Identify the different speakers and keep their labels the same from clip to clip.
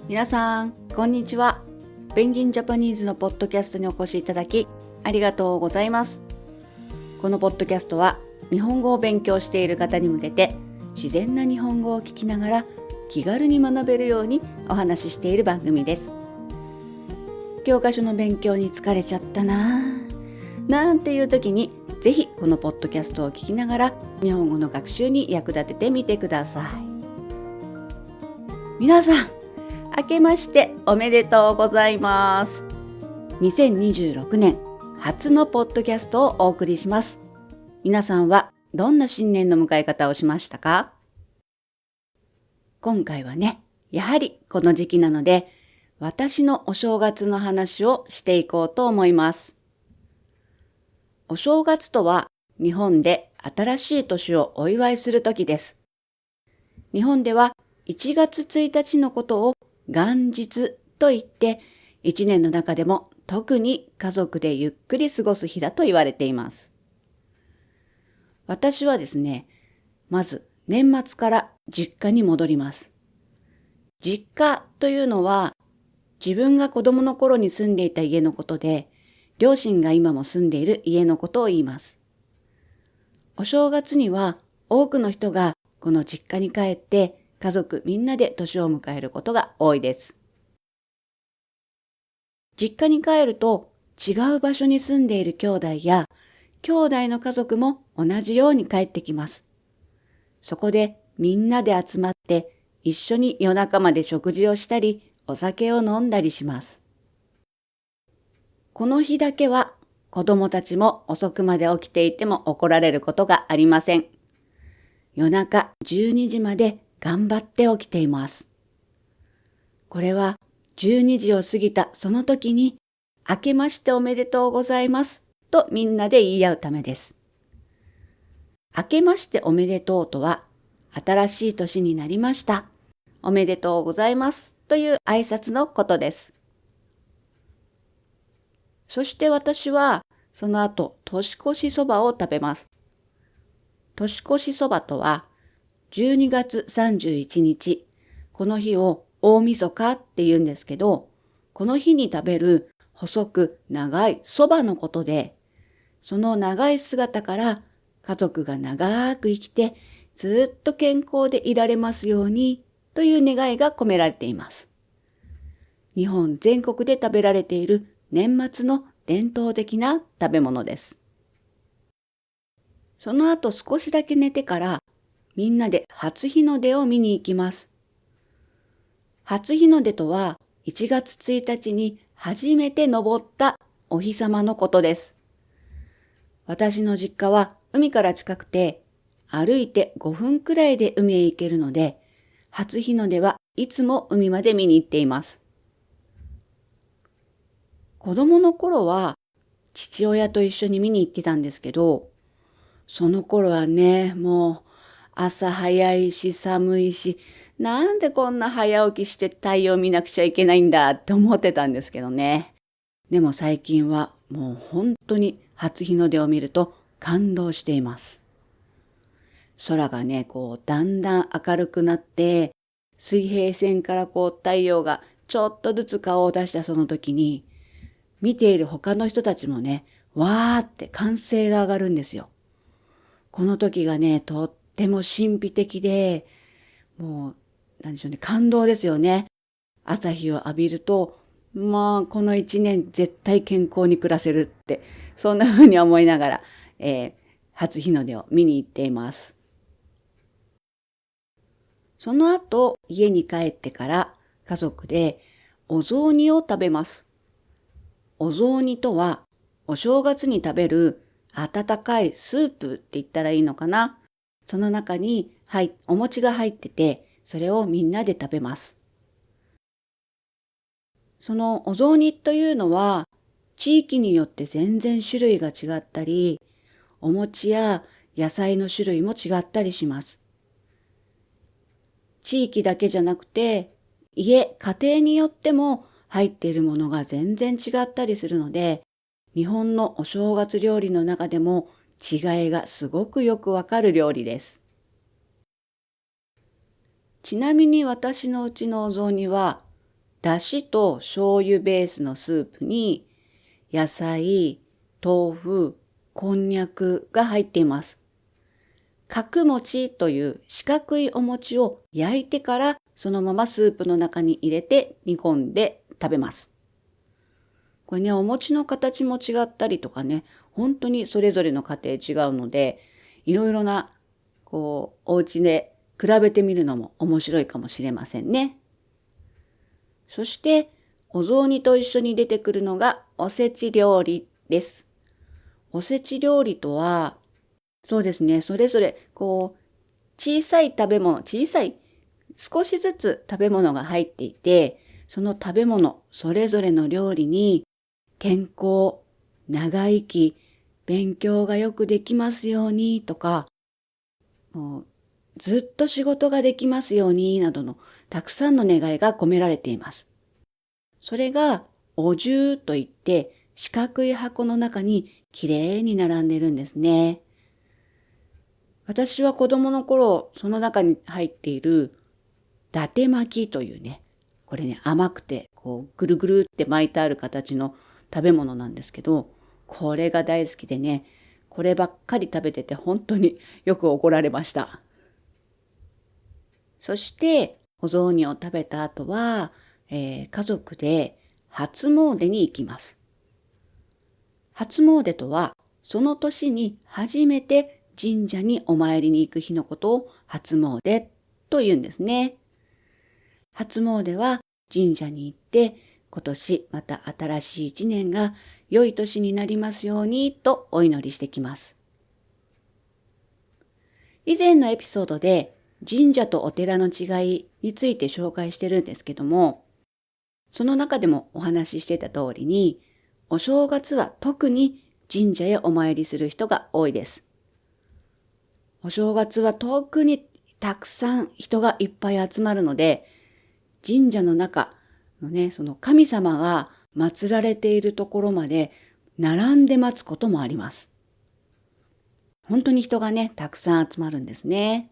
Speaker 1: 皆さん、こんにちは。ペンギンジャパニーズのポッドキャストにお越しいただきありがとうございます。このポッドキャストは日本語を勉強している方に向けて自然な日本語を聞きながら気軽に学べるようにお話ししている番組です。教科書の勉強に疲れちゃったなんていう時にぜひこのポッドキャストを聞きながら日本語の学習に役立ててみてください。皆さん、明けましておめでとうございます。2026年初のポッドキャストをお送りします。皆さんはどんな新年の迎え方をしましたか？今回はね、やはりこの時期なので、私のお正月の話をしていこうと思います。お正月とは日本で新しい年をお祝いする時です。日本では1月1日のことを元日と言って、1年の中でも特に家族でゆっくり過ごす日だと言われています。私はですね、まず年末から実家に戻ります。実家というのは自分が子供の頃に住んでいた家のことで、両親が今も住んでいる家のことを言います。お正月には多くの人がこの実家に帰って家族みんなで年を迎えることが多いです。実家に帰ると違う場所に住んでいる兄弟や兄弟の家族も同じように帰ってきます。そこでみんなで集まって一緒に夜中まで食事をしたりお酒を飲んだりします。この日だけは子供たちも遅くまで起きていても怒られることがありません。夜中12時まで頑張って起きています。これは12時を過ぎたその時に明けましておめでとうございますとみんなで言い合うためです。明けましておめでとうとは新しい年になりました。おめでとうございますという挨拶のことです。そして私はその後年越しそばを食べます。年越しそばとは12月31日、この日を大晦日って言うんですけど、この日に食べる細く長いそばのことで、その長い姿から家族が長く生きてずっと健康でいられますようにという願いが込められています。日本全国で食べられている年末の伝統的な食べ物です。その後少しだけ寝てからみんなで初日の出を見に行きます。初日の出とは1月1日に初めて昇ったお日様のことです。私の実家は海から近くて歩いて5分くらいで海へ行けるので、初日の出はいつも海まで見に行っています。子供の頃は父親と一緒に見に行ってたんですけど、その頃はね、もう朝早いし寒いし、なんでこんな早起きして太陽見なくちゃいけないんだって思ってたんですけどね。でも最近はもう本当に初日の出を見ると感動しています。空がね、だんだん明るくなって、水平線から太陽がちょっとずつ顔を出したその時に、見ている他の人たちもね、わーって歓声が上がるんですよ。この時がね、とっても神秘的で、もう、なんでしょうね、感動ですよね。朝日を浴びると、この一年絶対健康に暮らせるって、そんな風に思いながら、初日の出を見に行っています。その後、家に帰ってから家族でお雑煮を食べます。お雑煮とは、お正月に食べる温かいスープって言ったらいいのかな。その中にお餅が入ってて、それをみんなで食べます。そのお雑煮というのは、地域によって全然種類が違ったり、お餅や野菜の種類も違ったりします。地域だけじゃなくて、家庭によっても入っているものが全然違ったりするので、日本のお正月料理の中でも違いがすごくよくわかる料理です。ちなみに私のうちのお雑煮はだしと醤油ベースのスープに野菜、豆腐、こんにゃくが入っています。角餅という四角いお餅を焼いてからそのままスープの中に入れて煮込んで食べます。これね、お餅の形も違ったりとかね、本当にそれぞれの家庭違うので、いろいろなお家で比べてみるのも面白いかもしれませんね。そしてお雑煮と一緒に出てくるのがおせち料理です。おせち料理とは、そうですね、それぞれ小さい食べ物、少しずつ食べ物が入っていて、その食べ物それぞれの料理に健康、長生き、勉強がよくできますようにとか、もうずっと仕事ができますようになどのたくさんの願いが込められています。それがお重といって四角い箱の中にきれいに並んでいるんですね。私は子供の頃その中に入っている伊達巻きというね、これね甘くてぐるぐるって巻いてある形の食べ物なんですけど、これが大好きでね、こればっかり食べてて本当によく怒られました。そしてお雑煮を食べた後は、家族で初詣に行きます。初詣とはその年に初めて神社にお参りに行く日のことを初詣と言うんですね。初詣は神社に行って今年また新しい一年が良い年になりますようにとお祈りしてきます。以前のエピソードで神社とお寺の違いについて紹介してるんですけども、その中でもお話ししてた通りに、お正月は特に神社へお参りする人が多いです。お正月は特にたくさん人がいっぱい集まるので、神社の中のね、その神様が祀られているところまで並んで待つこともあります。本当に人がね、たくさん集まるんですね。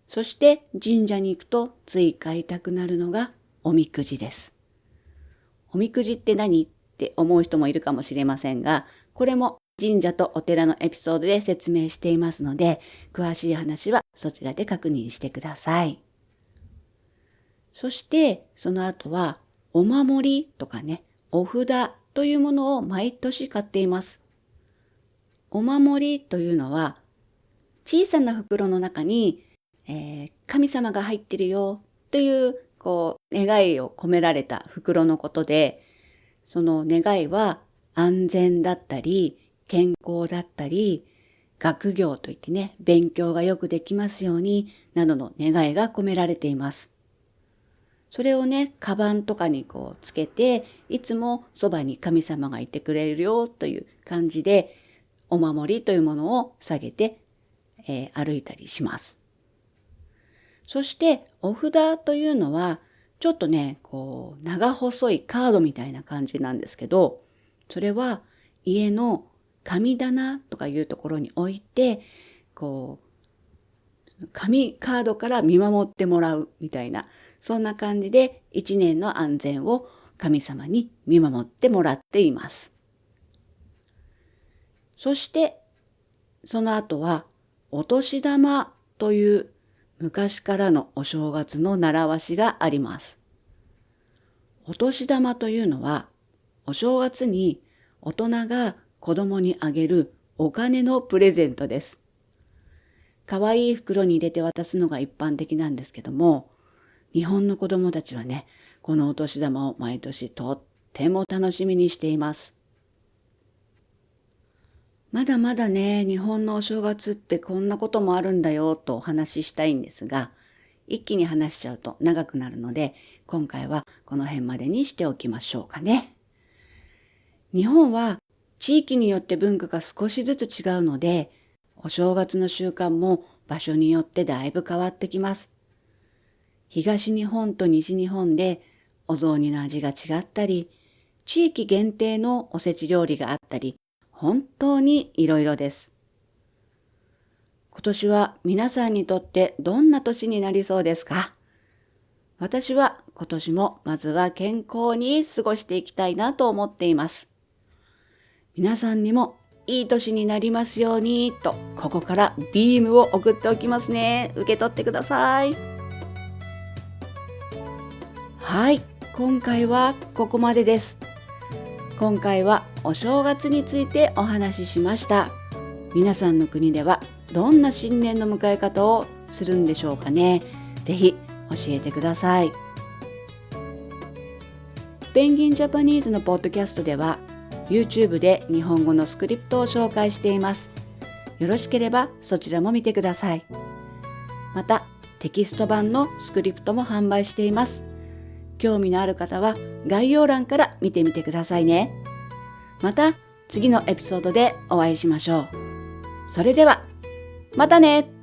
Speaker 1: そして神社に行くとつい買いたくなるのがおみくじです。おみくじって何って思う人もいるかもしれませんが、これも神社とお寺のエピソードで説明していますので、詳しい話はそちらで確認してください。そしてその後はお守りとかね、お札というものを毎年買っています。お守りというのは小さな袋の中に、神様が入ってるよという願いを込められた袋のことで、その願いは安全だったり健康だったり学業といってね、勉強がよくできますようになどの願いが込められています。それをね、カバンとかにつけて、いつもそばに神様がいてくれるよという感じでお守りというものを下げて、歩いたりします。そしてお札というのはちょっとね、長細いカードみたいな感じなんですけど、それは家の神棚とかいうところに置いて、紙カードから見守ってもらうみたいな、そんな感じで一年の安全を神様に見守ってもらっています。そしてその後はお年玉という昔からのお正月の習わしがあります。お年玉というのはお正月に大人が子供にあげるお金のプレゼントです。かわいい袋に入れて渡すのが一般的なんですけども、日本の子供たちはね、このお年玉を毎年とっても楽しみにしています。まだまだね、日本のお正月ってこんなこともあるんだよとお話ししたいんですが、一気に話しちゃうと長くなるので、今回はこの辺までにしておきましょうかね。日本は地域によって文化が少しずつ違うので、お正月の習慣も場所によってだいぶ変わってきます。東日本と西日本でお雑煮の味が違ったり、地域限定のおせち料理があったり、本当にいろいろです。今年は皆さんにとってどんな年になりそうですか？私は今年もまずは健康に過ごしていきたいなと思っています。皆さんにもいい年になりますようにと、ここからビームを送っておきますね。受け取ってください。はい、今回はここまでです。今回はお正月についてお話ししました。皆さんの国ではどんな新年の迎え方をするんでしょうかね。ぜひ教えてください。ペンギンジャパニーズのポッドキャストでは YouTube で日本語のスクリプトを紹介しています。よろしければそちらも見てください。またテキスト版のスクリプトも販売しています。興味のある方は概要欄から見てみてくださいね。また次のエピソードでお会いしましょう。それではまたね。